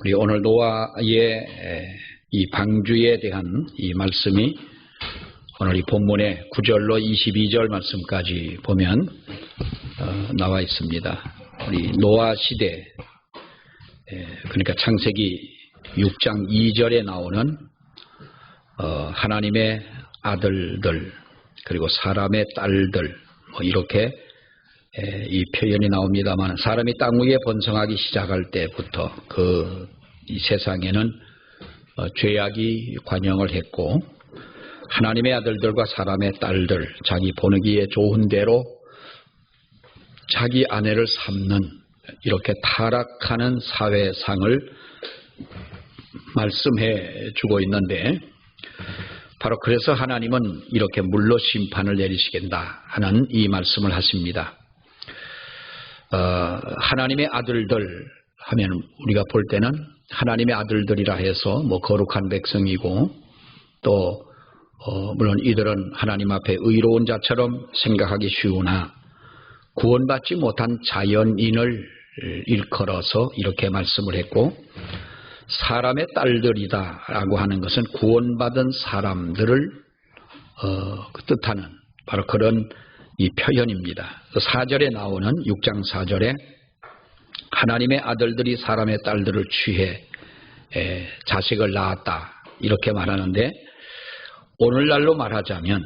우리 오늘 노아의 이 방주에 대한 이 말씀이 오늘 이 본문의 9절로 22절 말씀까지 보면 나와 있습니다. 우리 노아 시대, 그러니까 창세기 6장 2절에 나오는 하나님의 아들들 그리고 사람의 딸들 이렇게 이 표현이 나옵니다만, 사람이 땅 위에 번성하기 시작할 때부터 이 세상에는 죄악이 관영을 했고, 하나님의 아들들과 사람의 딸들, 자기 보기에 좋은 대로 자기 아내를 삼는 이렇게 타락하는 사회상을 말씀해 주고 있는데, 바로 그래서 하나님은 이렇게 물로 심판을 내리시겠다 하는 이 말씀을 하십니다. 하나님의 아들들 하면 우리가 볼 때는 하나님의 아들들이라 해서 거룩한 백성이고, 또 물론 이들은 하나님 앞에 의로운 자처럼 생각하기 쉬우나 구원받지 못한 자연인을 일컬어서 이렇게 말씀을 했고, 사람의 딸들이다 라고 하는 것은 구원받은 사람들을 뜻하는 바로 그런 이 표현입니다. 4절에 나오는 6장 4절에 하나님의 아들들이 사람의 딸들을 취해 자식을 낳았다 이렇게 말하는데, 오늘날로 말하자면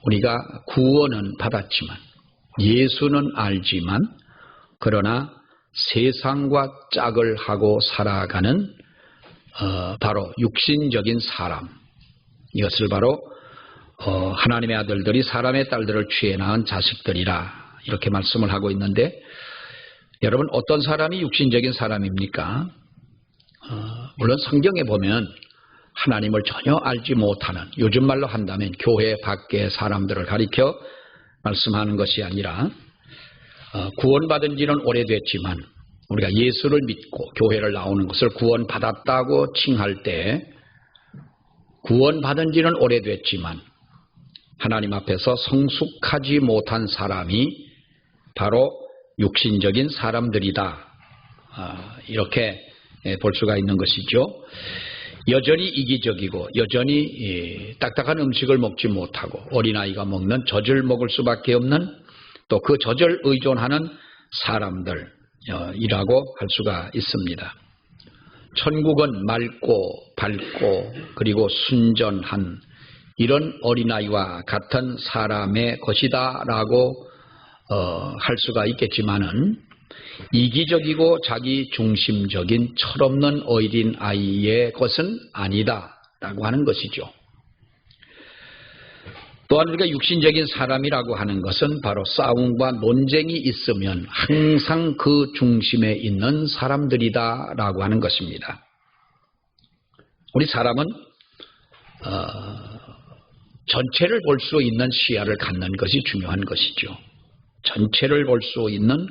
우리가 구원은 받았지만, 예수는 알지만, 그러나 세상과 짝을 하고 살아가는 바로 육신적인 사람, 이것을 바로 하나님의 아들들이 사람의 딸들을 취해 낳은 자식들이라 이렇게 말씀을 하고 있는데, 여러분 어떤 사람이 육신적인 사람입니까? 물론 성경에 보면 하나님을 전혀 알지 못하는, 요즘 말로 한다면 교회 밖의 사람들을 가리켜 말씀하는 것이 아니라, 구원받은 지는 오래됐지만 우리가 예수를 믿고 교회를 나오는 것을 구원받았다고 칭할 때, 구원받은 지는 오래됐지만 하나님 앞에서 성숙하지 못한 사람이 바로 육신적인 사람들이다, 이렇게 볼 수가 있는 것이죠. 여전히 이기적이고 여전히 딱딱한 음식을 먹지 못하고 어린아이가 먹는 젖을 먹을 수밖에 없는, 또 그 젖을 의존하는 사람들이라고 할 수가 있습니다. 천국은 맑고 밝고 그리고 순전한 이런 어린아이와 같은 사람의 것이다 라고 할 수가 있겠지만은, 이기적이고 자기 중심적인 철없는 어린아이의 것은 아니다 라고 하는 것이죠. 또한 우리가 육신적인 사람이라고 하는 것은 바로 싸움과 논쟁이 있으면 항상 그 중심에 있는 사람들이다 라고 하는 것입니다. 우리 사람은 전체를 볼 수 있는 시야를 갖는 것이 중요한 것이죠. 전체를 볼 수 있는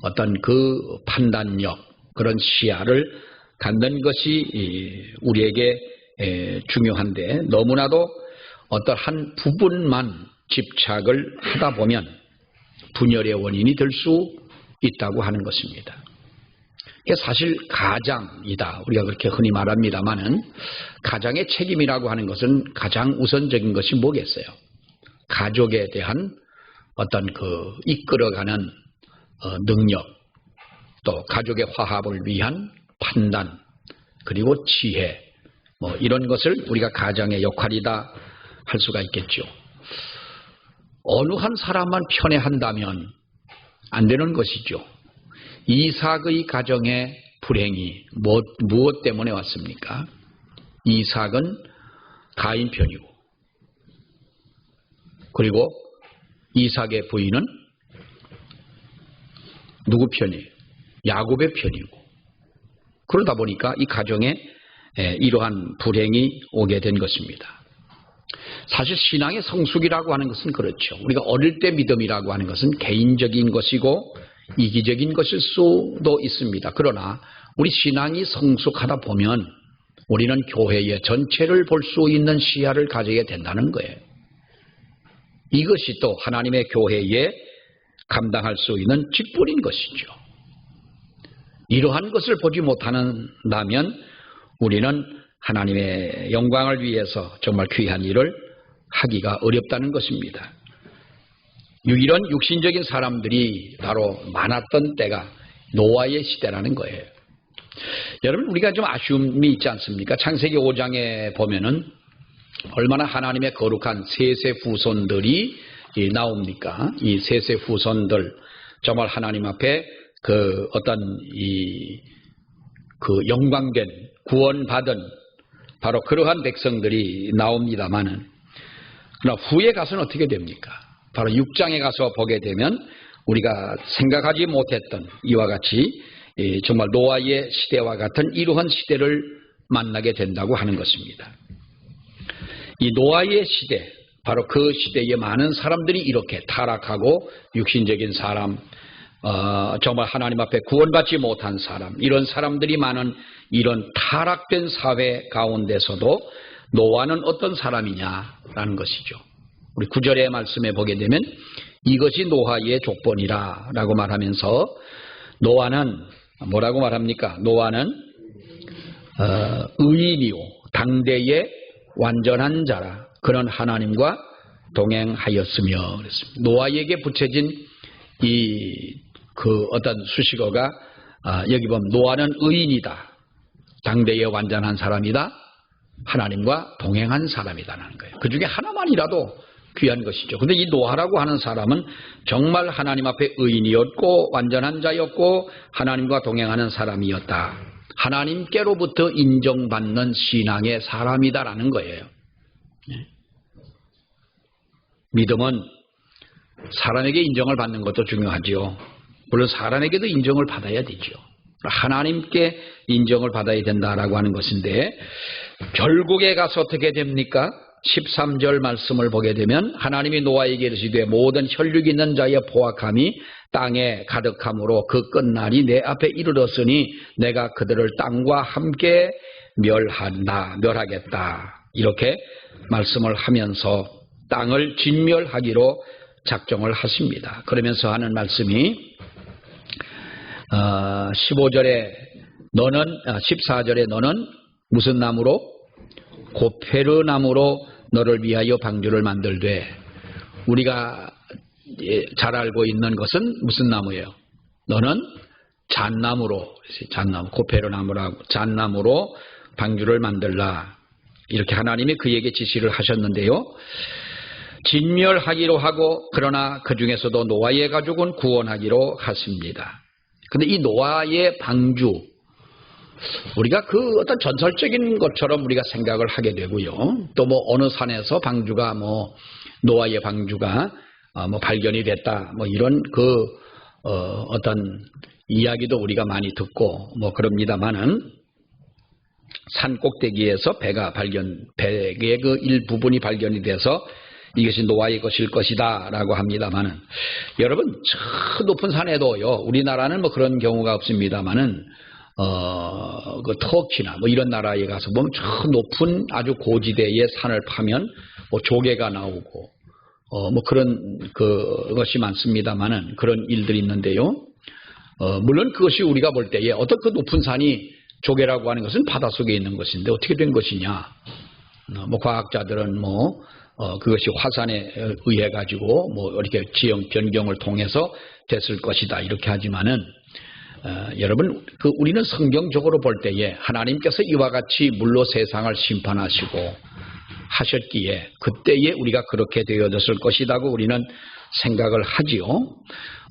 어떤 그 판단력, 그런 시야를 갖는 것이 우리에게 중요한데, 너무나도 어떤 한 부분만 집착을 하다 보면 분열의 원인이 될 수 있다고 하는 것입니다. 이게 사실 가장이다, 우리가 그렇게 흔히 말합니다만은, 가장의 책임이라고 하는 것은 가장 우선적인 것이 뭐겠어요? 가족에 대한 어떤 그 이끌어가는 능력, 또 가족의 화합을 위한 판단, 그리고 지혜, 이런 것을 우리가 가장의 역할이다 할 수가 있겠죠. 어느 한 사람만 편애한다면 안 되는 것이죠. 이삭의 가정의 불행이 무엇 때문에 왔습니까? 이삭은 가인 편이고, 그리고 이삭의 부인은 누구 편이에요? 야곱의 편이고, 그러다 보니까 이 가정에 이러한 불행이 오게 된 것입니다. 사실 신앙의 성숙이라고 하는 것은 그렇죠. 우리가 어릴 때 믿음이라고 하는 것은 개인적인 것이고 이기적인 것일 수도 있습니다. 그러나 우리 신앙이 성숙하다 보면 우리는 교회의 전체를 볼 수 있는 시야를 가지게 된다는 거예요. 이것이 또 하나님의 교회에 감당할 수 있는 직분인 것이죠. 이러한 것을 보지 못한다면 우리는 하나님의 영광을 위해서 정말 귀한 일을 하기가 어렵다는 것입니다. 이런 육신적인 사람들이 바로 많았던 때가 노아의 시대라는 거예요. 여러분, 우리가 좀 아쉬움이 있지 않습니까? 창세기 5장에 보면은 얼마나 하나님의 거룩한 셋의 후손들이 나옵니까? 이 셋의 후손들, 정말 하나님 앞에 그 어떤 그 영광된 구원받은 바로 그러한 백성들이 나옵니다만은, 그러나 후에 가서는 어떻게 됩니까? 바로 6장에 가서 보게 되면 우리가 생각하지 못했던 이와 같이 정말 노아의 시대와 같은 이러한 시대를 만나게 된다고 하는 것입니다. 이 노아의 시대, 바로 그 시대에 많은 사람들이 이렇게 타락하고 육신적인 사람, 정말 하나님 앞에 구원받지 못한 사람, 이런 사람들이 많은 이런 타락된 사회 가운데서도 노아는 어떤 사람이냐라는 것이죠. 우리 9절의 말씀에 보게 되면 이것이 노아의 족본이라 라고 말하면서 노아는 뭐라고 말합니까? 노아는 의인이요 당대의 완전한 자라. 그는 하나님과 동행하였으며 그랬습니다. 노아에게 붙여진 그 어떤 수식어가 여기 보면 노아는 의인이다. 당대의 완전한 사람이다. 하나님과 동행한 사람이다라는 거예요. 그 중에 하나만이라도 귀한 것이죠. 근데 이 노아라고 하는 사람은 정말 하나님 앞에 의인이었고 완전한 자였고 하나님과 동행하는 사람이었다. 하나님께로부터 인정받는 신앙의 사람이다라는 거예요. 믿음은 사람에게 인정을 받는 것도 중요하지요. 물론 사람에게도 인정을 받아야 되죠. 하나님께 인정을 받아야 된다라고 하는 것인데, 결국에 가서 어떻게 됩니까? 13절 말씀을 보게 되면 하나님이 노아에게 이르시되 모든 혈육 있는 자의 포악함이 땅에 가득함으로 그 끝날이 내 앞에 이르렀으니 내가 그들을 땅과 함께 멸하겠다. 이렇게 말씀을 하면서 땅을 진멸하기로 작정을 하십니다. 그러면서 하는 말씀이 14절에 너는 무슨 나무로? 고페르 나무로 너를 위하여 방주를 만들되, 우리가 잘 알고 있는 것은 무슨 나무예요? 너는 잣나무로, 고페르 나무라고 잣나무로 방주를 만들라. 이렇게 하나님이 그에게 지시를 하셨는데요. 진멸하기로 하고, 그러나 그 중에서도 노아의 가족은 구원하기로 하십니다. 근데 이 노아의 방주, 우리가 그 어떤 전설적인 것처럼 우리가 생각을 하게 되고요. 또 뭐 어느 산에서 방주가 노아의 방주가 발견이 됐다. 이런 어떤 이야기도 우리가 많이 듣고 그럽니다만은, 산 꼭대기에서 배의 그 일부분이 발견이 돼서 이것이 노아의 것일 것이다 라고 합니다만은, 여러분 저 높은 산에도요, 우리나라는 그런 경우가 없습니다만은 그 터키나 이런 나라에 가서 보면 저 높은 아주 고지대의 산을 파면 조개가 나오고 그런 것이 많습니다만은, 그런 일들이 있는데요. 물론 그것이 우리가 볼 때에 어떤 그 높은 산이 조개라고 하는 것은 바닷속에 있는 것인데 어떻게 된 것이냐, 과학자들은 그것이 화산에 의해 가지고 이렇게 지형 변경을 통해서 됐을 것이다 이렇게 하지만은, 여러분 우리는 성경적으로 볼 때에 하나님께서 이와 같이 물로 세상을 심판하시고 하셨기에 그때에 우리가 그렇게 되어졌을 것이라고 우리는 생각을 하지요.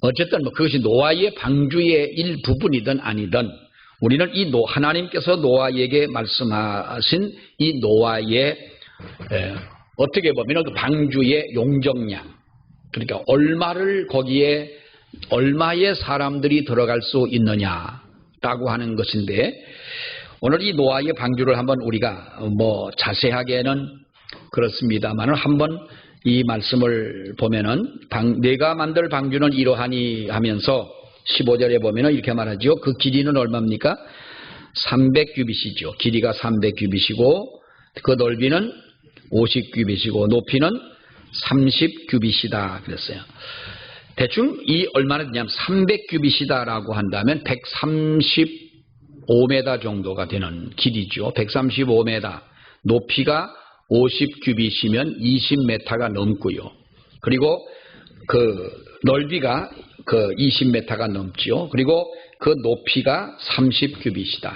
어쨌든 그것이 노아의 방주의 일부분이든 아니든, 우리는 하나님께서 노아에게 말씀하신 이 노아의 어떻게 보면 그 방주의 용적량, 그러니까 얼마의 사람들이 들어갈 수 있느냐라고 하는 것인데, 오늘 이 노아의 방주를 한번 우리가 자세하게는 그렇습니다만 한번 이 말씀을 보면은 내가 만들 방주는 이러하니 하면서 15절에 보면은 이렇게 말하죠. 그 길이는 얼마입니까? 300규빗이죠. 길이가 300규빗이고 그 넓이는 50규빗이고 높이는 30규빗이다 그랬어요. 대충 이 얼마나 되냐면 300규빗이다라고 한다면 135m 정도가 되는 길이죠. 135m. 높이가 50규빗이면 20m가 넘고요. 그리고 그 넓이가 그 20m가 넘지요. 그리고 그 높이가 30규빗이다.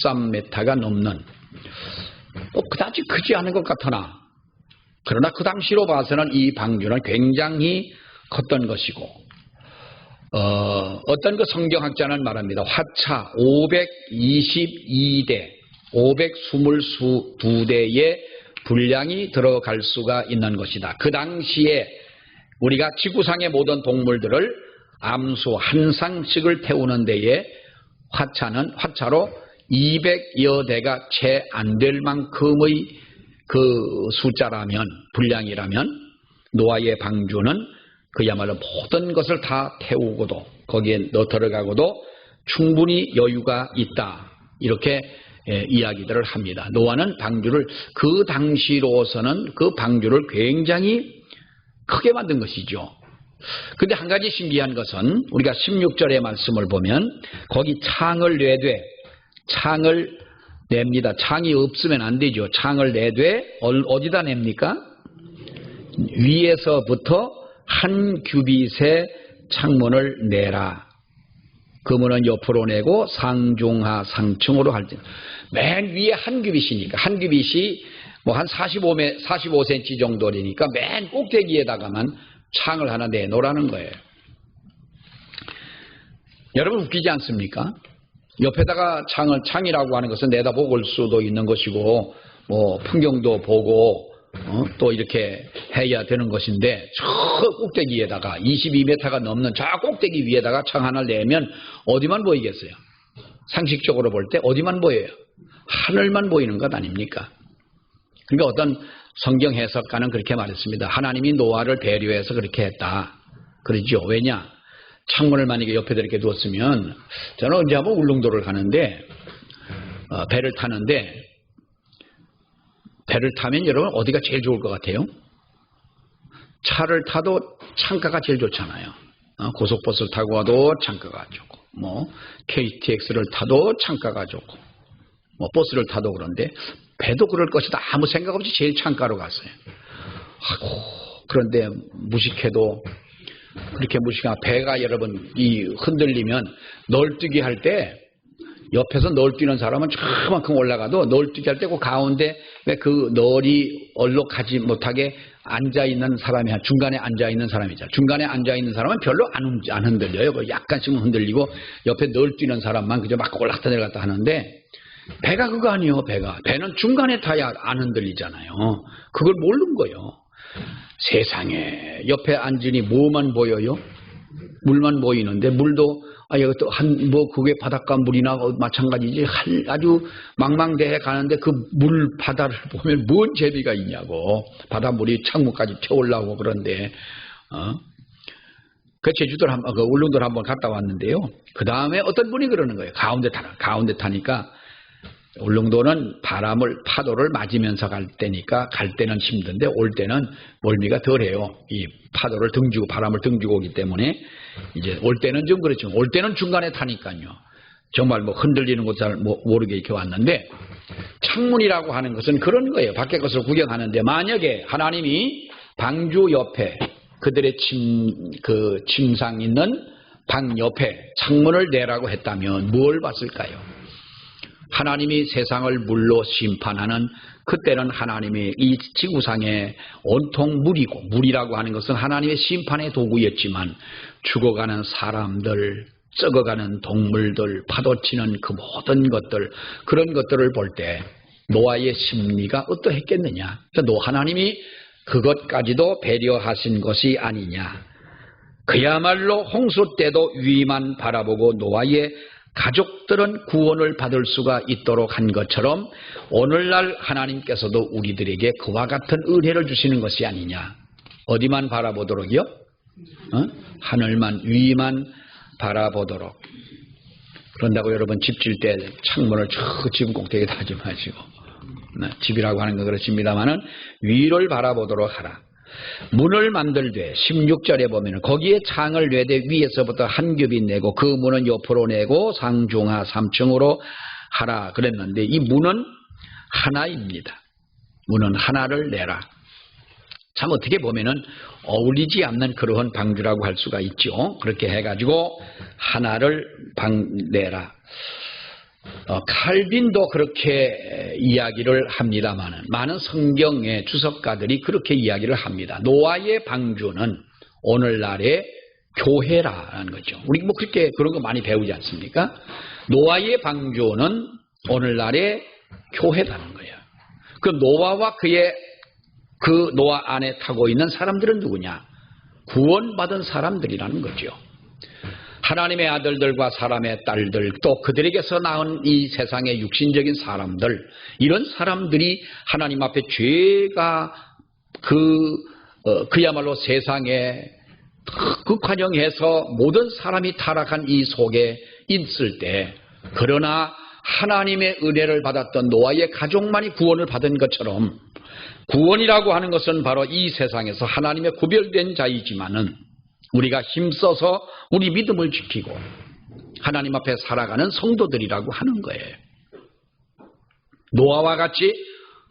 13m가 넘는 그다지 크지 않은 것 같으나 그러나 그 당시로 봐서는 이 방주는 굉장히 컸던 것이고 어떤 그 성경학자는 말합니다. 화차 522대 522대의 분량이 들어갈 수가 있는 것이다. 그 당시에 우리가 지구상의 모든 동물들을 암수 한 쌍씩을 태우는 데에 화차로 200여 대가 채 안 될 만큼의 그 숫자라면, 분량이라면 노아의 방주는 그야말로 모든 것을 다 태우고도 거기에 들어가고도 충분히 여유가 있다. 이렇게 이야기들을 합니다. 노아는 방주를 그 당시로서는 그 방주를 굉장히 크게 만든 것이죠. 근데 한 가지 신기한 것은 우리가 16절의 말씀을 보면 거기 창을 내되 창을 냅니다. 창이 없으면 안 되죠. 창을 내되 어디다 냅니까? 위에서부터 한 규빗의 창문을 내라. 그 문은 옆으로 내고 상중하 상층으로 할 때 맨 위에 한 규빗이니까 한 규빗이 뭐 한 45cm 정도 되니까 맨 꼭대기에다가만 창을 하나 내놓으라는 거예요. 여러분 웃기지 않습니까? 옆에다가 창이라고 하는 것은 내다보고 올 수도 있는 것이고 뭐 풍경도 보고 또 이렇게 해야 되는 것인데 저 꼭대기에다가 22m가 넘는 저 꼭대기 위에다가 창 하나를 내면 어디만 보이겠어요? 상식적으로 볼 때 어디만 보여요? 하늘만 보이는 것 아닙니까? 그러니까 어떤 성경 해석가는 그렇게 말했습니다. 하나님이 노아를 배려해서 그렇게 했다. 그러죠. 왜냐? 창문을 만약에 옆에다 이렇게 두었으면 저는 언제 한번 울릉도를 가는데 배를 타는데 배를 타면 여러분 어디가 제일 좋을 것 같아요? 차를 타도 창가가 제일 좋잖아요. 고속버스를 타고 와도 창가가 좋고 뭐 KTX를 타도 창가가 좋고 뭐 버스를 타도 그런데 배도 그럴 것이다. 아무 생각 없이 제일 창가로 갔어요. 그런데 무식해도 그렇게 무식한 배가 여러분 이 흔들리면 널뛰기 할 때 옆에서 널뛰는 사람은 저만큼 올라가도 널뛰기 할 때 그 가운데 왜 그 널이 얼로 가지 못하게 앉아있는 사람이 중간에 앉아있는 사람이죠. 중간에 앉아있는 사람은 별로 안 흔들려요. 약간씩은 흔들리고 옆에 널뛰는 사람만 그저 막 올라갔다 내려갔다 하는데 배가 그거 아니에요. 배는 중간에 타야 안 흔들리잖아요. 그걸 모르는 거예요. 세상에 옆에 앉으니 뭐만 보여요? 물만 보이는데 물도 이것도 그게 바닷가 물이나 마찬가지지 아주 망망대해 가는데 그 물 바다를 보면 뭔 재미가 있냐고. 바닷물이 창문까지 튀어올라오고 그런데 그 제주도를 그 울릉도를 한번 갔다 왔는데요. 그 다음에 어떤 분이 그러는 거예요. 가운데 타니까 울릉도는 파도를 맞으면서 갈 때니까 갈 때는 힘든데 올 때는 멀미가 덜해요. 이 파도를 바람을 등지고 오기 때문에 이제 올 때는 좀 그렇지만 올 때는 중간에 타니까요. 정말 뭐 흔들리는 것 잘 모르게 이렇게 왔는데 창문이라고 하는 것은 그런 거예요. 밖에 것을 구경하는데 만약에 하나님이 방주 옆에 그들의 침상 있는 방 옆에 창문을 내라고 했다면 뭘 봤을까요? 하나님이 세상을 물로 심판하는 그때는 하나님이 이 지구상에 온통 물이라고 하는 것은 하나님의 심판의 도구였지만 죽어가는 사람들, 썩어가는 동물들, 파도치는 그 모든 것들 그런 것들을 볼 때 노아의 심리가 어떠했겠느냐. 하나님이 그것까지도 배려하신 것이 아니냐. 그야말로 홍수 때도 위만 바라보고 노아의 가족들은 구원을 받을 수가 있도록 한 것처럼 오늘날 하나님께서도 우리들에게 그와 같은 은혜를 주시는 것이 아니냐. 어디만 바라보도록요? 하늘만 위만 바라보도록. 그런다고 여러분 집 질 때 창문을 저 집 꼭대기에 하지 마시고 집이라고 하는 건 그렇습니다만은 위를 바라보도록 하라. 문을 만들되 16절에 보면 거기에 창을 내되 위에서부터 한 겹이 내고 그 문은 옆으로 내고 상중하 3층으로 하라 그랬는데 이 문은 하나입니다. 문은 하나를 내라. 참 어떻게 보면은 어울리지 않는 그러한 방주라고 할 수가 있죠. 그렇게 해가지고 하나를 내라. 칼빈도 그렇게 이야기를 합니다만 많은 성경의 주석가들이 그렇게 이야기를 합니다. 노아의 방주는 오늘날의 교회라는 거죠. 우리 뭐 그렇게 그런 거 많이 배우지 않습니까? 노아의 방주는 오늘날의 교회라는 거예요. 그 노아와 그 노아 안에 타고 있는 사람들은 누구냐? 구원받은 사람들이라는 거죠. 하나님의 아들들과 사람의 딸들, 또 그들에게서 낳은 이 세상의 육신적인 사람들, 이런 사람들이 하나님 앞에 죄가 그야말로 세상에 그 과정에서 모든 사람이 타락한 이 속에 있을 때, 그러나 하나님의 은혜를 받았던 노아의 가족만이 구원을 받은 것처럼, 구원이라고 하는 것은 바로 이 세상에서 하나님의 구별된 자이지만은 우리가 힘써서 우리 믿음을 지키고 하나님 앞에 살아가는 성도들이라고 하는 거예요. 노아와 같이,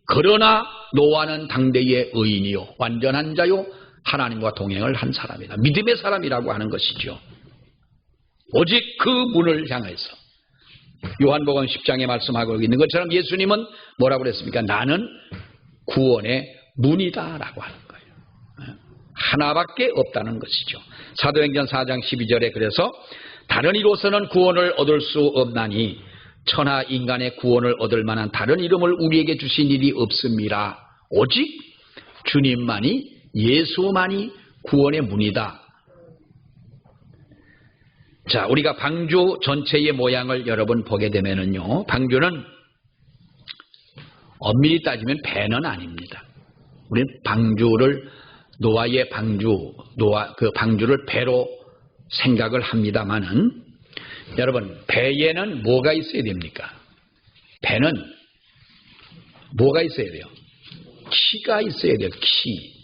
그러나 노아는 당대의 의인이요 완전한 자요 하나님과 동행을 한 사람이다. 믿음의 사람이라고 하는 것이죠. 오직 그 문을 향해서 요한복음 10장에 말씀하고 있는 것처럼 예수님은 뭐라고 그랬습니까? 나는 구원의 문이다 라고 하는 거예요. 하나밖에 없다는 것이죠. 사도행전 4장 12절에 그래서 다른 이로서는 구원을 얻을 수 없나니 천하 인간의 구원을 얻을 만한 다른 이름을 우리에게 주신 일이 없습니다. 오직 주님만이, 예수만이 구원의 문이다. 자, 우리가 방주 전체의 모양을 여러분 보게 되면은요, 방주는 엄밀히 따지면 배는 아닙니다. 우리는 방주를, 노아의 방주, 그 방주를 배로 생각을 합니다만은, 여러분, 배에는 뭐가 있어야 됩니까? 배는 뭐가 있어야 돼요? 키가 있어야 돼요. 키.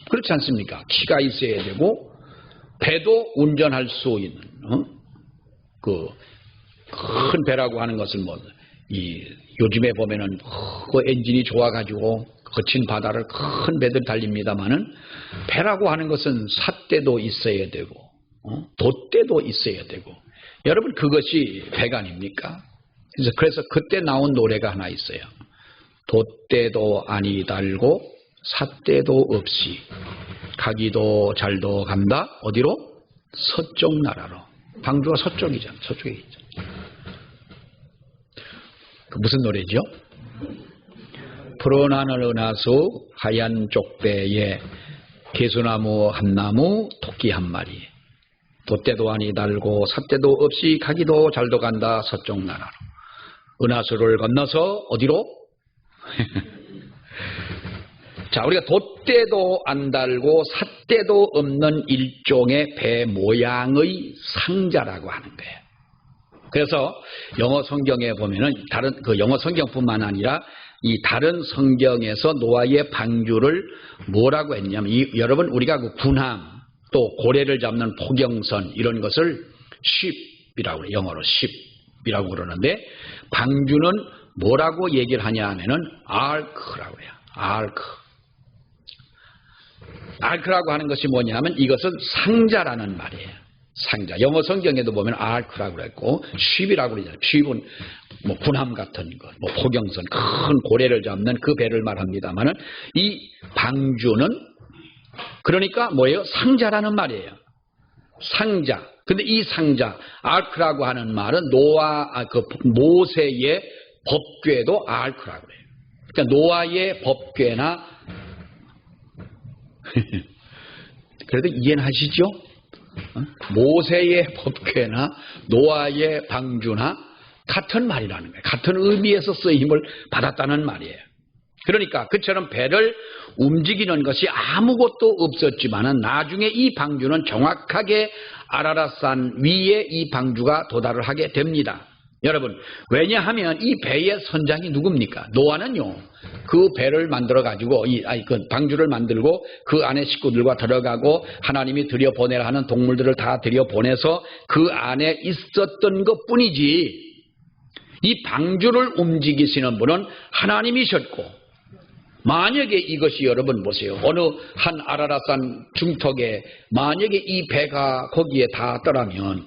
그렇지 않습니까? 키가 있어야 되고, 배도 운전할 수 있는, 그 큰 배라고 하는 것은 요즘에 보면은 그 엔진이 좋아가지고 거친 바다를 큰 배들 달립니다만은, 배라고 하는 것은 삿대도 있어야 되고, 돛대도 있어야 되고, 여러분 그것이 배가 아닙니까? 그래서 그때 나온 노래가 하나 있어요. 돛대도 아니 달고 삿대도 없이 가기도 잘도 간다. 어디로? 서쪽 나라로. 방주가 서쪽이잖아. 서쪽에 있죠. 그 무슨 노래죠? 푸른 하늘 은하수 하얀 쪽배에 개수나무 한 나무 토끼 한 마리. 돛대도 아니 달고 삿대도 없이 가기도 잘도 간다. 서쪽 나라로. 은하수를 건너서 어디로? 자, 우리가 돛대도 안 달고 삿대도 없는 일종의 배 모양의 상자라고 하는 거예요. 그래서 영어 성경에 보면은 영어 성경뿐만 아니라 이 다른 성경에서 노아의 방주를 뭐라고 했냐면, 여러분 우리가 그 군함 또 고래를 잡는 포경선 이런 것을 ship이라고 그래요. 영어로 ship이라고 그러는데, 방주는 뭐라고 얘기를 하냐 하면은 ark라고 그래요. ark라고 하는 것이 뭐냐면 이것은 상자라는 말이에요. 상자. 영어 성경에도 보면 ark라고 그랬고 ship이라고 그러잖아요. ship은 뭐 군함 같은 것, 뭐 포경선, 큰 고래를 잡는 그 배를 말합니다만은, 이 방주는 그러니까 뭐예요? 상자라는 말이에요. 상자. 근데 이 상자, ark라고 하는 말은 모세의 법궤도 ark라고 그래요. 그러니까 노아의 법궤나 그래도 이해는 하시죠? 모세의 법궤나 노아의 방주나 같은 말이라는 거예요. 같은 의미에서 쓰임을 받았다는 말이에요. 그러니까 그처럼 배를 움직이는 것이 아무것도 없었지만은 나중에 이 방주는 정확하게 아라랏산 위에 이 방주가 도달을 하게 됩니다. 여러분, 왜냐하면 이 배의 선장이 누굽니까? 노아는요, 그 배를 만들어가지고, 그 방주를 만들고 그 안에 식구들과 들어가고 하나님이 들여보내라 하는 동물들을 다 들여보내서 그 안에 있었던 것 뿐이지, 이 방주를 움직이시는 분은 하나님이셨고, 만약에 이것이 여러분 보세요. 어느 한 아라랏산 중턱에 만약에 이 배가 거기에 닿았더라면,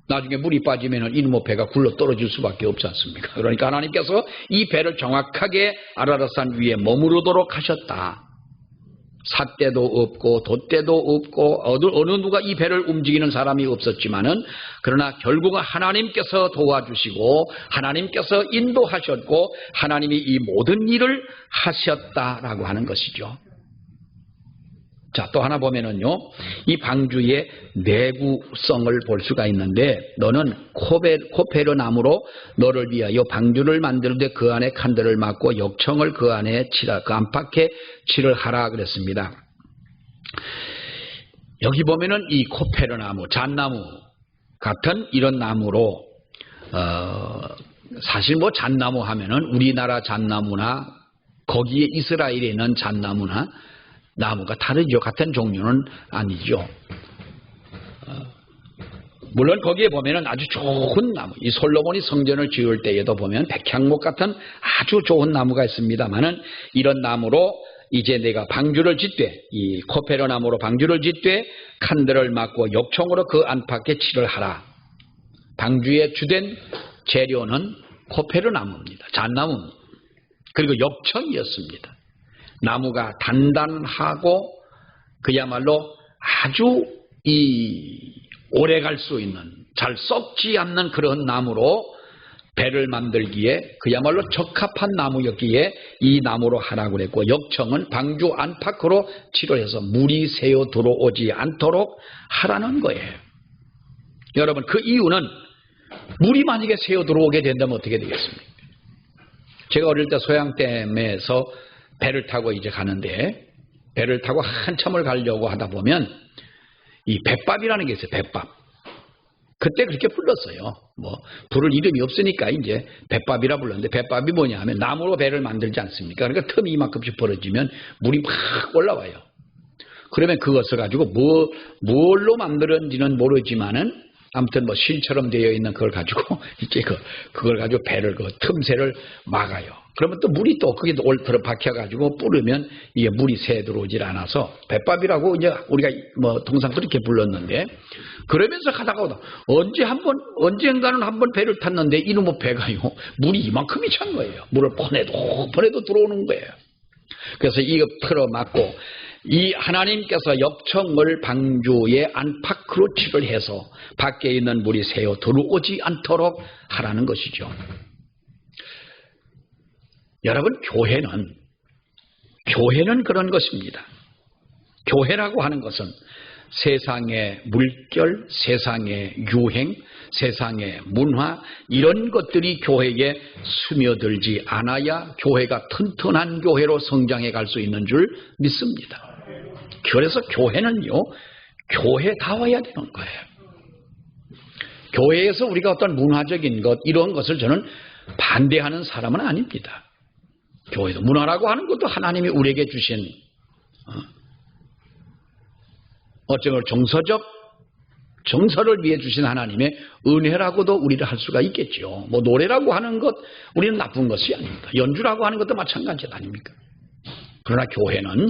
나중에 물이 빠지면 이놈의 배가 굴러 떨어질 수밖에 없지 않습니까? 그러니까 하나님께서 이 배를 정확하게 아라랏산 위에 머무르도록 하셨다. 삿대도 없고 돛대도 없고 어느 누가 이 배를 움직이는 사람이 없었지만은, 그러나 결국은 하나님께서 도와주시고 하나님께서 인도하셨고 하나님이 이 모든 일을 하셨다라고 하는 것이죠. 자, 또 하나 보면은요, 이 방주의 내구성을 볼 수가 있는데, 너는 코페르 나무로 너를 위하여 방주를 만들되 그 안에 칸들을 막고 역청을 그 안에 그 안팎에 칠을 하라 그랬습니다. 여기 보면은 이 코페르 나무, 잣나무 같은 이런 나무로, 사실 뭐 잣나무 하면은 우리나라 잣나무나 거기에 이스라엘에 있는 잣나무나 나무가 다르죠. 같은 종류는 아니죠. 물론 거기에 보면은 아주 좋은 나무, 이 솔로몬이 성전을 지을 때에도 보면 백향목 같은 아주 좋은 나무가 있습니다만은, 이런 나무로 이제 내가 방주를 짓되, 이 코페르 나무로 방주를 짓되 칸들을 막고 역청으로 그 안팎에 칠을 하라. 방주의 주된 재료는 코페르 나무입니다. 잣나무입니다. 그리고 역청이었습니다. 나무가 단단하고 그야말로 아주 오래 갈 수 있는, 잘 썩지 않는 그런 나무로 배를 만들기에 그야말로 적합한 나무였기에 이 나무로 하라고 그랬고, 역청은 방주 안팎으로 칠을 해서 물이 새어 들어오지 않도록 하라는 거예요. 여러분, 그 이유는 물이 만약에 새어 들어오게 된다면 어떻게 되겠습니까? 제가 어릴 때 소양댐에서 배를 타고 이제 가는데, 배를 타고 한참을 가려고 하다 보면 이 뱃밥이라는 게 있어요. 뱃밥. 그때 그렇게 불렀어요. 뭐 부를 이름이 없으니까 이제 뱃밥이라 불렀는데, 뱃밥이 뭐냐 하면 나무로 배를 만들지 않습니까? 그러니까 틈이 이만큼씩 벌어지면 물이 막 올라와요. 그러면 그것을 가지고 뭘로 만들었는지는 모르지만은 아무튼 뭐 실처럼 되어 있는 그걸 가지고 이제 그걸 가지고 배를 그 틈새를 막아요. 그러면 또 물이 또 거기 들어 박혀가지고 뿌르면 이게 물이 새 들어오질 않아서 뱃밥이라고 이제 우리가 뭐 통상 그렇게 불렀는데, 그러면서 가다가 언젠가는 한번 배를 탔는데 이놈의 배가요, 물이 이만큼이 찬 거예요. 물을 퍼내도 들어오는 거예요. 그래서 이거 틀어막고 이 하나님께서 역청을 방주의 안팎으로 칠을 해서 밖에 있는 물이 새어 들어오지 않도록 하라는 것이죠. 여러분, 교회는 그런 것입니다. 교회라고 하는 것은 세상의 물결, 세상의 유행, 세상의 문화, 이런 것들이 교회에 스며들지 않아야 교회가 튼튼한 교회로 성장해 갈 수 있는 줄 믿습니다. 그래서 교회는요, 교회다워야 되는 거예요. 교회에서 우리가 어떤 문화적인 것, 이런 것을 저는 반대하는 사람은 아닙니다. 교회도 문화라고 하는 것도 하나님이 우리에게 주신 어쩌면 정서를 위해 주신 하나님의 은혜라고도 우리를 할 수가 있겠죠. 뭐 노래라고 하는 것 우리는 나쁜 것이 아닙니다. 연주라고 하는 것도 마찬가지 아닙니까? 그러나 교회는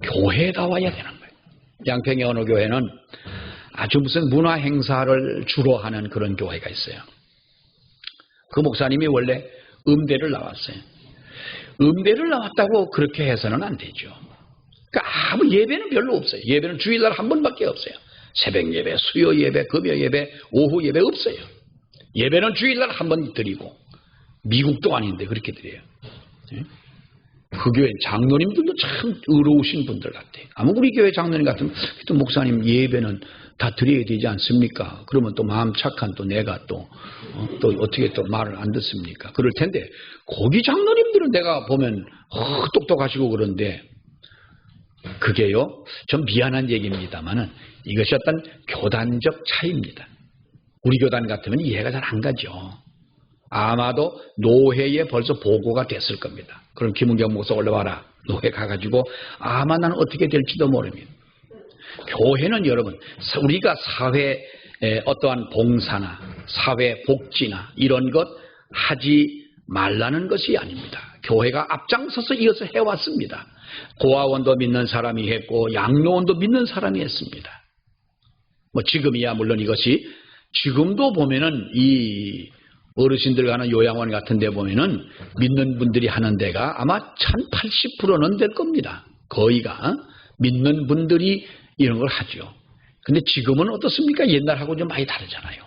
교회다워야 되는 거예요. 양평의 어느 교회는 아주 무슨 문화 행사를 주로 하는 그런 교회가 있어요. 그 목사님이 원래 음대를 나왔어요. 음대를 나왔다고 그렇게 해서는 안 되죠. 그러니까 아무 예배는 별로 없어요. 예배는 주일날 한 번밖에 없어요. 새벽 예배, 수요 예배, 금요 예배, 오후 예배 없어요. 예배는 주일날 한 번 드리고, 미국도 아닌데 그렇게 드려요. 그 교회 장로님들도 참 의로우신 분들 같아요. 아무 우리 교회 장로님 같으면 또 목사님 예배는 다 드려야 되지 않습니까? 그러면 또 마음 착한 또 내가 또 어떻게 또 말을 안 듣습니까? 그럴 텐데, 거기 장로님들은 내가 보면 똑똑하시고 그런데, 그게요, 좀 미안한 얘기입니다만은 이것이 어떤 교단적 차이입니다. 우리 교단 같으면 이해가 잘 안 가죠. 아마도 노회에 벌써 보고가 됐을 겁니다. 그럼 김은경 목사 올라와라. 노회 가가지고 아마 나는 어떻게 될지도 모릅니다. 교회는 여러분, 우리가 사회에 어떠한 봉사나 사회 복지나 이런 것 하지 말라는 것이 아닙니다. 교회가 앞장서서 이어서 해왔습니다. 고아원도 믿는 사람이 했고 양로원도 믿는 사람이 했습니다. 뭐 지금이야 물론 이것이 지금도 보면은 이 어르신들 가는 요양원 같은 데 보면은 믿는 분들이 하는 데가 아마 1080%는 될 겁니다. 거의가 믿는 분들이 이런 걸 하죠. 근데 지금은 어떻습니까? 옛날하고 좀 많이 다르잖아요.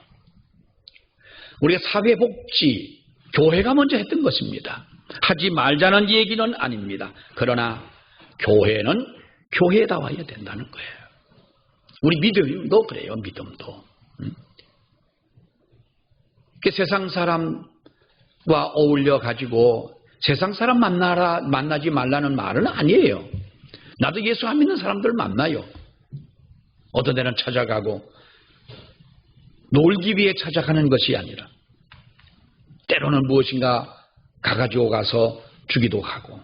우리가 사회복지, 교회가 먼저 했던 것입니다. 하지 말자는 얘기는 아닙니다. 그러나 교회는 교회다워야 된다는 거예요. 우리 믿음도 그래요. 믿음도. 세상 사람과 어울려 가지고 세상 사람 만나지 말라는 말은 아니에요. 나도 예수 안 믿는 사람들 만나요. 어떤 데는 찾아가고 놀기 위해 찾아가는 것이 아니라 때로는 무엇인가 가가지고 가서 주기도 하고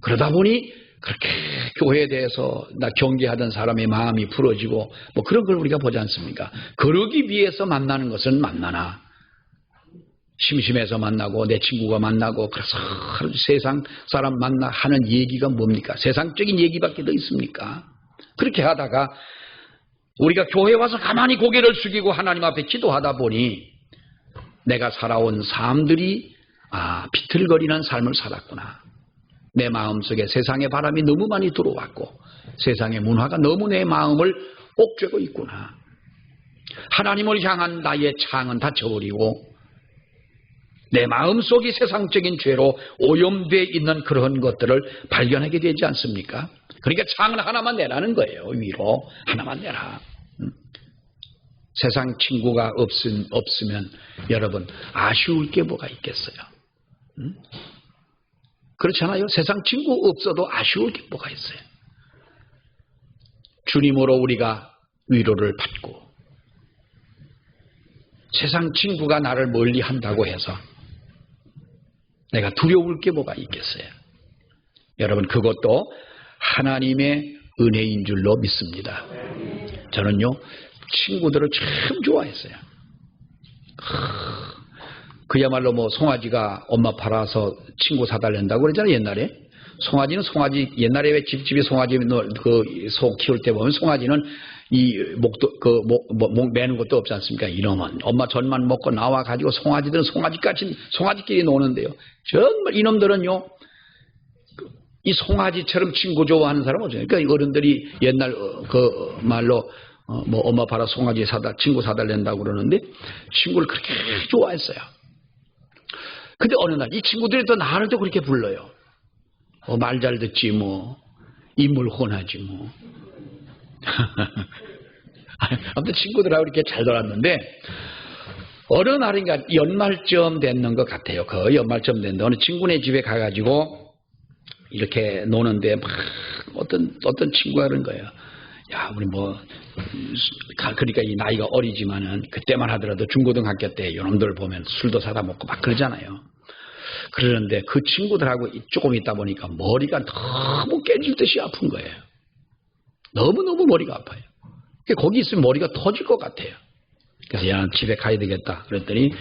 그러다 보니 그렇게 교회에 대해서 나 경계하던 사람의 마음이 풀어지고 뭐 그런 걸 우리가 보지 않습니까? 그러기 위해서 만나는 것은 만나나 심심해서 만나고 내 친구가 만나고 그래서 세상 사람 만나 하는 얘기가 뭡니까? 세상적인 얘기밖에 더 있습니까? 그렇게 하다가 우리가 교회 와서 가만히 고개를 숙이고 하나님 앞에 기도하다 보니 내가 살아온 삶들이 비틀거리는 삶을 살았구나. 내 마음속에 세상의 바람이 너무 많이 들어왔고 세상의 문화가 너무 내 마음을 옥죄고 있구나. 하나님을 향한 나의 창은 닫혀버리고 내 마음속이 세상적인 죄로 오염되어 있는 그런 것들을 발견하게 되지 않습니까? 그러니까 창은 하나만 내라는 거예요. 위로 하나만 내라. 세상 친구가 없으면 여러분 아쉬울 게 뭐가 있겠어요? 그렇잖아요. 세상 친구 없어도 아쉬울 게 뭐가 있어요? 주님으로 우리가 위로를 받고 세상 친구가 나를 멀리 한다고 해서 내가 두려울 게 뭐가 있겠어요? 여러분 그것도 하나님의 은혜인 줄로 믿습니다. 저는요 친구들을 참 좋아했어요. 그야말로 뭐 송아지가 엄마 팔아서 친구 사달란다고 그러잖아요. 옛날에 송아지는 송아지 옛날에 왜 집집이 송아지 그 소 키울 때 보면 송아지는 이 목도 목 매는 것도 없지 않습니까? 이놈은 엄마 전만 먹고 나와 가지고 송아지들은 송아지끼리 노는데요. 정말 이놈들은요 이 송아지처럼 친구 좋아하는 사람은 없어요. 그러니까 어른들이 옛날 그 말로 뭐 엄마 봐라 송아지 친구 사달란다고 그러는데 친구를 그렇게 좋아했어요. 근데 어느 날 이 친구들이 또 나를 또 그렇게 불러요. 말 잘 듣지 뭐 인물 훤하지 뭐. 아무튼 친구들하고 이렇게 잘 놀았는데 어느 날인가 연말쯤 됐는 것 같아요. 그 연말쯤 됐는데 어느 친구네 집에 가가지고 이렇게 노는데 막 어떤 친구가 그런 거예요. 야 우리 뭐 그러니까 이 나이가 어리지만은 그때만 하더라도 중고등학교 때 이놈들 보면 술도 사다 먹고 막 그러잖아요. 그러는데 그 친구들하고 조금 있다 보니까 머리가 너무 깨질 듯이 아픈 거예요. 너무너무 머리가 아파요. 거기 있으면 머리가 터질 것 같아요. 그래서 야 집에 가야 되겠다 그랬더니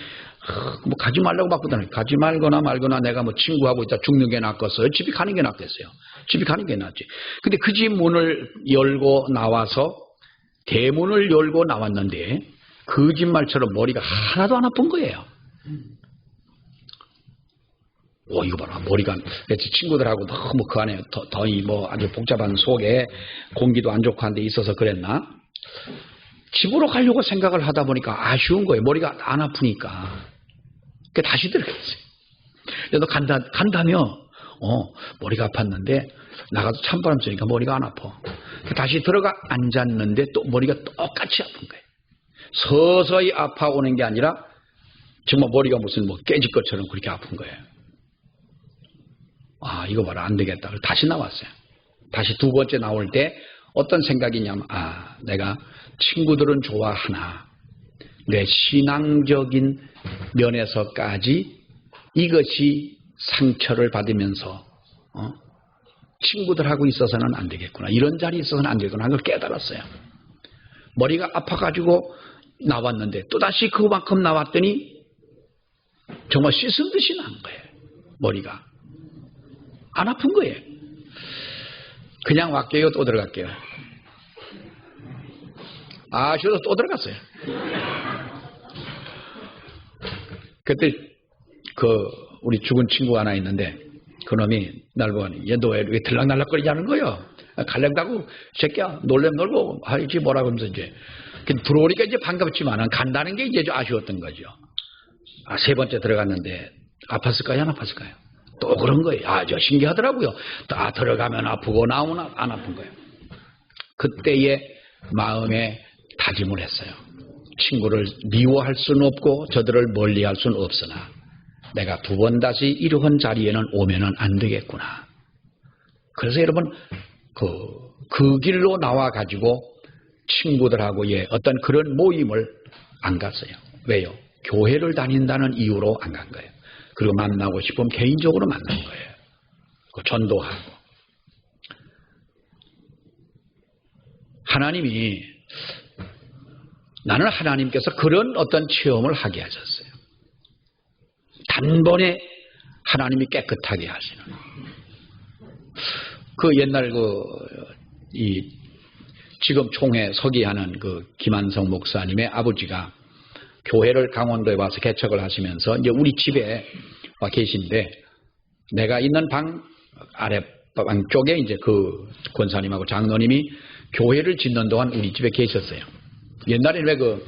뭐 가지 말라고 바꾸더니 가지 말거나 내가 뭐 친구하고 있다 죽는 게 낫겠어요? 집에 가는 게 낫겠어요? 집에 가는 게 낫지. 근데 그 집 문을 열고 나와서 대문을 열고 나왔는데 그 집 말처럼 머리가 하나도 안 아픈 거예요. 이거 봐라 머리가 친구들하고 너무 그 안에 더 뭐 아주 복잡한 속에 공기도 안 좋고 한 데 있어서 그랬나? 집으로 가려고 생각을 하다 보니까 아쉬운 거예요. 머리가 안 아프니까. 그래서 다시 들어갔어요. 너 간다며? 머리가 아팠는데 나가서 찬바람 쐬니까 머리가 안 아파. 다시 들어가 앉았는데 또 머리가 똑같이 아픈 거예요. 서서히 아파오는 게 아니라 정말 머리가 무슨 뭐 깨질 것처럼 그렇게 아픈 거예요. 이거 봐라 안 되겠다. 그래서 다시 나왔어요. 다시 두 번째 나올 때 어떤 생각이냐면 내가 친구들은 좋아하나 내 신앙적인 면에서까지 이것이 상처를 받으면서 친구들하고 있어서는 안 되겠구나. 이런 자리에 있어서는 안 되겠구나. 그걸 깨달았어요. 머리가 아파가지고 나왔는데 또다시 그만큼 나왔더니 정말 씻은 듯이 난 거예요. 머리가. 안 아픈 거예요. 그냥 왔게요. 또 들어갈게요. 아쉬워서 또 들어갔어요. 그때 우리 죽은 친구가 하나 있는데 그놈이 날 보니 얘 너 왜 이렇게 들락날락거리지 않은 거예요? 갈랭다고 새끼야 놀래면 놀고 하지 뭐라고 하면서 이제 들어오니까 이제 반갑지만은 간다는 게 이제 좀 아쉬웠던 거죠. 세 번째 들어갔는데 아팠을까요? 안 아팠을까요? 또 그런 거예요. 저 신기하더라고요. 다 들어가면 아프고 나오면 안 아픈 거예요. 그때의 마음에 다짐을 했어요. 친구를 미워할 수는 없고 저들을 멀리할 수는 없으나 내가 두 번 다시 이러한 자리에는 오면은 안 되겠구나. 그래서 여러분 그 길로 나와가지고 친구들하고의 어떤 그런 모임을 안 갔어요. 왜요? 교회를 다닌다는 이유로 안 간 거예요. 그리고 만나고 싶으면 개인적으로 만난 거예요. 전도하고. 나는 하나님께서 그런 어떤 체험을 하게 하셨어요. 단번에 하나님이 깨끗하게 하시는. 옛날 지금 총회 서기하는 김한성 목사님의 아버지가 교회를 강원도에 와서 개척을 하시면서 이제 우리 집에 와 계신데 내가 있는 방 아랫방 쪽에 이제 그 권사님하고 장로님이 교회를 짓는 동안 우리 집에 계셨어요. 옛날에는 왜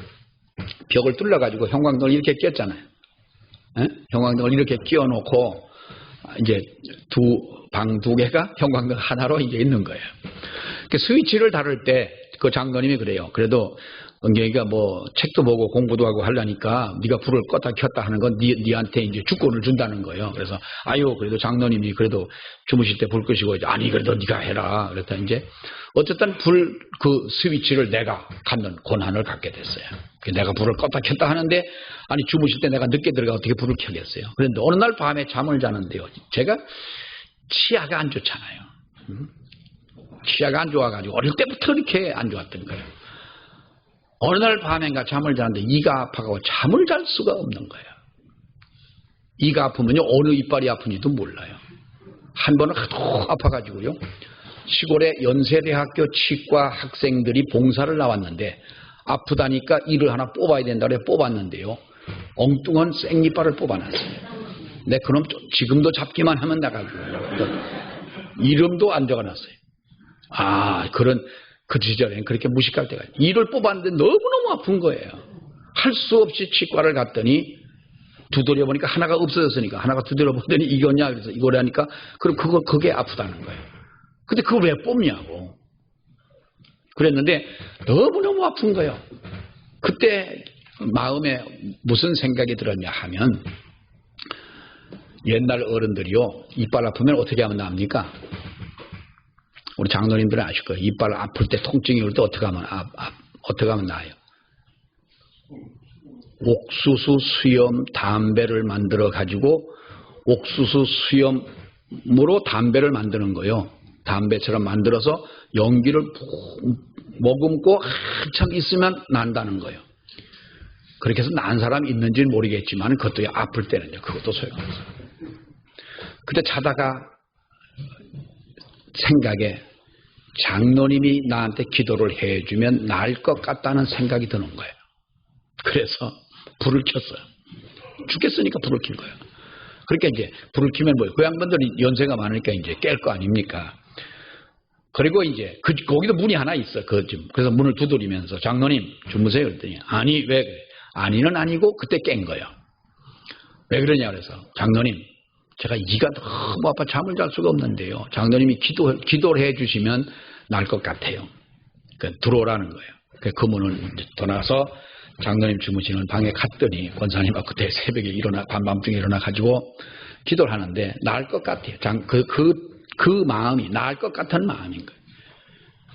벽을 뚫어가지고 형광등을 이렇게 꼈잖아요. 형광등을 이렇게 끼워놓고 이제 방 두 개가 형광등 하나로 이제 있는 거예요. 스위치를 다룰 때 그 장로님이 그래요. 그래도 은경이가 책도 보고 공부도 하고 하려니까 네가 불을 껐다 켰다 하는 건 네한테 이제 주권을 준다는 거예요. 그래서 그래도 장로님이 그래도 주무실 때 불 끄시고 아니 그래도 네가 해라. 그랬더니 이제 어쨌든 스위치를 내가 갖는 권한을 갖게 됐어요. 내가 불을 껐다 켰다 하는데 주무실 때 내가 늦게 들어가 어떻게 불을 켜겠어요. 그런데 어느 날 밤에 잠을 자는데요. 제가 치아가 안 좋잖아요. 치아가 안 좋아가지고 어릴 때부터 이렇게 안 좋았던 거예요. 어느 날 밤엔가 잠을 자는데 이가 아파가지고 잠을 잘 수가 없는 거예요. 이가 아프면요 어느 이빨이 아픈지도 몰라요. 한 번은 하도 아파가지고요 시골의 연세대학교 치과 학생들이 봉사를 나왔는데 아프다니까 이를 하나 뽑아야 된다 그래 뽑았는데요 엉뚱한 생이빨을 뽑아놨어요. 근데 그럼 지금도 잡기만 하면 나가고요 이름도 안 적어놨어요. 그 시절엔 그렇게 무식할 때가 이를 뽑았는데 너무너무 아픈 거예요. 할 수 없이 치과를 갔더니 두드려 보니까 하나가 없어졌으니까 하나가 두드려 보더니 이거냐 그래서 이거라니까 그럼 그게 아프다는 거예요. 근데 그걸 왜 뽑냐고 그랬는데 너무너무 아픈 거예요. 그때 마음에 무슨 생각이 들었냐 하면 옛날 어른들이요 이빨 아프면 어떻게 하면 나옵니까? 우리 장로님들은 아실 거예요. 이빨 아플 때 통증이 올 때 어떻게 하면 나아요? 옥수수 수염 담배를 만들어 가지고 옥수수 수염으로 담배를 만드는 거예요. 담배처럼 만들어서 연기를 머금고 한참 있으면 난다는 거예요. 그렇게 해서 난 사람이 있는지는 모르겠지만 그것도 아플 때는요. 그것도 소용없어요. 그때 자다가 생각에 장로님이 나한테 기도를 해주면 나을 것 같다는 생각이 드는 거예요. 그래서 불을 켰어요. 죽겠으니까 불을 킨 거예요. 그러니까 이제 불을 켜면 뭐예요? 그 양반들이 연세가 많으니까 이제 깰 거 아닙니까? 그리고 이제 거기도 문이 하나 있어. 그래서 문을 두드리면서 장로님 주무세요. 그랬더니 아니 왜 그래? 아니는 아니고 그때 깬 거예요. 왜 그러냐 그래서 장로님 제가 이가 너무 아파 잠을 잘 수가 없는데요. 장로님이 기도를 해주시면 나을 것 같아요. 들어오라는 거예요. 그 문을 떠나서 장로님 주무시는 방에 갔더니 권사님과 그때 새벽에 밤밤중에 일어나가지고 기도를 하는데 나을 것 같아요. 그 마음이 나을 것 같은 마음인 거예요.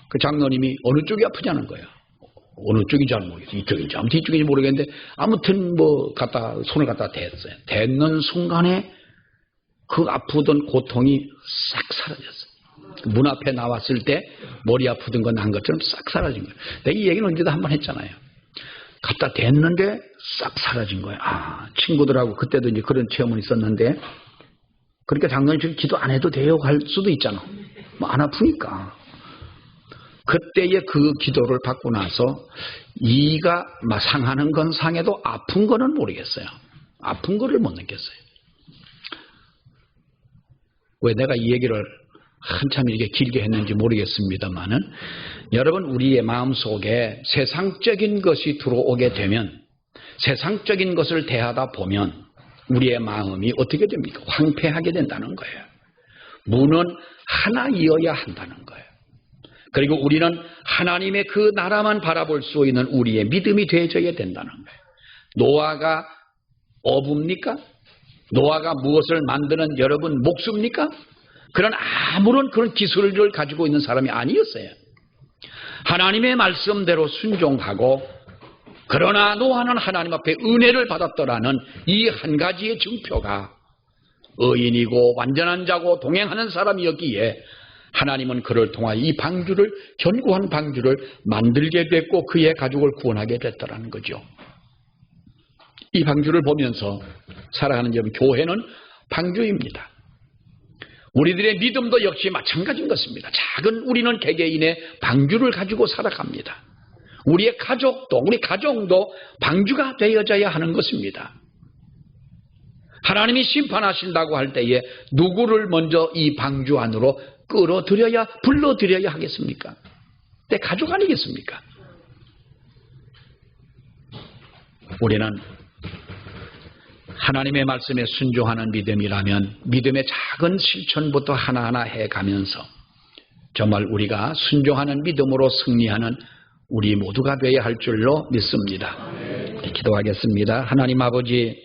그 장로님이 어느 쪽이 아프냐는 거예요. 어느 쪽인지 잘 모르겠어요. 이쪽인지 아무튼 이쪽인지 모르겠는데 아무튼 뭐 손을 갖다 댔어요. 댔는 순간에 그 아프던 고통이 싹 사라졌어요. 문 앞에 나왔을 때 머리 아프던 건 난 것처럼 싹 사라진 거예요. 내가 이 얘기는 언제도 한번 했잖아요. 갖다 댔는데 싹 사라진 거예요. 친구들하고 그때도 이제 그런 체험은 있었는데, 그러니까 장로님 기도 안 해도 돼요 할 수도 있잖아. 뭐 안 아프니까. 그때의 그 기도를 받고 나서 이가 상하는 건 상해도 아픈 거는 모르겠어요. 아픈 거를 못 느꼈어요. 왜 내가 이 얘기를 한참 이렇게 길게 했는지 모르겠습니다만은, 여러분 우리의 마음속에 세상적인 것이 들어오게 되면, 세상적인 것을 대하다 보면 우리의 마음이 어떻게 됩니까? 황폐하게 된다는 거예요. 문은 하나이어야 한다는 거예요. 그리고 우리는 하나님의 그 나라만 바라볼 수 있는 우리의 믿음이 되어져야 된다는 거예요. 노아가 어부입니까? 노아가 무엇을 만드는 여러분 목수입니까? 그런 아무런 그런 기술을 가지고 있는 사람이 아니었어요. 하나님의 말씀대로 순종하고, 그러나 노아는 하나님 앞에 은혜를 받았더라는 이 한 가지의 증표가 의인이고 완전한 자고 동행하는 사람이었기에 하나님은 그를 통하여 이 방주를, 견고한 방주를 만들게 됐고 그의 가족을 구원하게 됐더라는 거죠. 이 방주를 보면서 살아가는 여러분, 교회는 방주입니다. 우리들의 믿음도 역시 마찬가지인 것입니다. 작은 우리는 개개인의 방주를 가지고 살아갑니다. 우리의 가족도, 우리 가정도 방주가 되어져야 하는 것입니다. 하나님이 심판하신다고 할 때에 누구를 먼저 이 방주 안으로 끌어들여야, 불러들여야 하겠습니까? 내 가족 아니겠습니까? 우리는 하나님의 말씀에 순종하는 믿음이라면 믿음의 작은 실천부터 하나하나 해가면서 정말 우리가 순종하는 믿음으로 승리하는 우리 모두가 되어야 할 줄로 믿습니다. 기도하겠습니다. 하나님 아버지,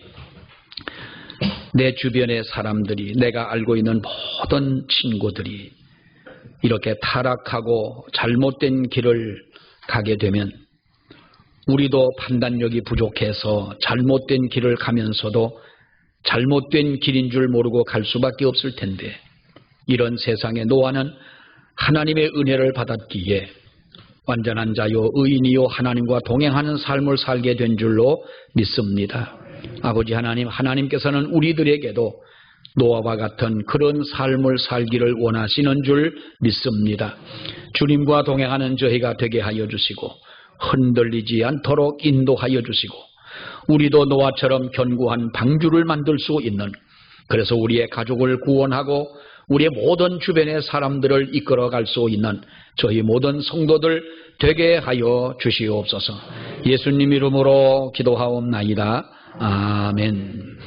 내 주변의 사람들이, 내가 알고 있는 모든 친구들이 이렇게 타락하고 잘못된 길을 가게 되면 우리도 판단력이 부족해서 잘못된 길을 가면서도 잘못된 길인 줄 모르고 갈 수밖에 없을 텐데, 이런 세상에 노아는 하나님의 은혜를 받았기에 완전한 자요 의인이요 하나님과 동행하는 삶을 살게 된 줄로 믿습니다. 아버지 하나님, 하나님께서는 우리들에게도 노아와 같은 그런 삶을 살기를 원하시는 줄 믿습니다. 주님과 동행하는 저희가 되게 하여 주시고 흔들리지 않도록 인도하여 주시고, 우리도 노아처럼 견고한 방주를 만들 수 있는, 그래서 우리의 가족을 구원하고 우리의 모든 주변의 사람들을 이끌어갈 수 있는 저희 모든 성도들 되게 하여 주시옵소서. 예수님 이름으로 기도하옵나이다. 아멘.